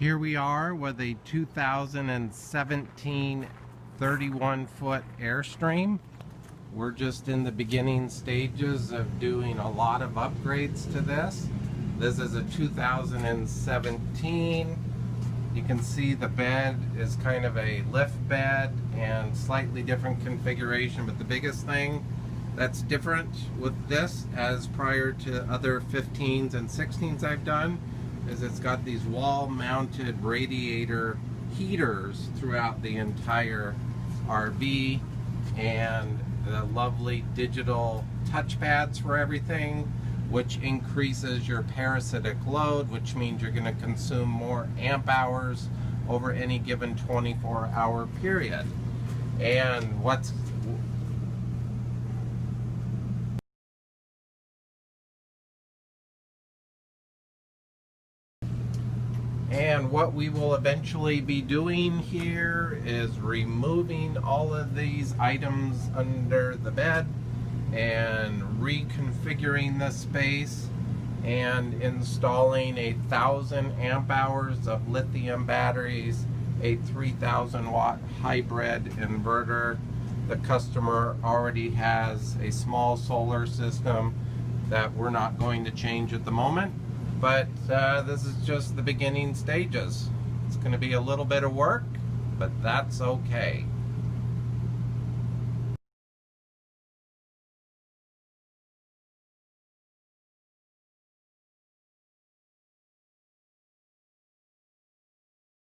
Here we are with a 2017 31-foot Airstream. We're just in the beginning stages of doing a lot of upgrades to this. This is a 2017. You can see the bed is kind of a lift bed and slightly different configuration, but the biggest thing that's different with this as prior to other 15s and 16s I've done is it's got these wall-mounted radiator heaters throughout the entire RV and the lovely digital touchpads for everything, which increases your parasitic load, which means you're going to consume more amp hours over any given 24-hour period. And what we will eventually be doing here is removing all of these items under the bed and reconfiguring the space and installing 1,000 amp hours of lithium batteries, a 3,000 watt hybrid inverter. The customer already has a small solar system that we're not going to change at the moment. But this is just the beginning stages. It's going to be a little bit of work, but that's okay.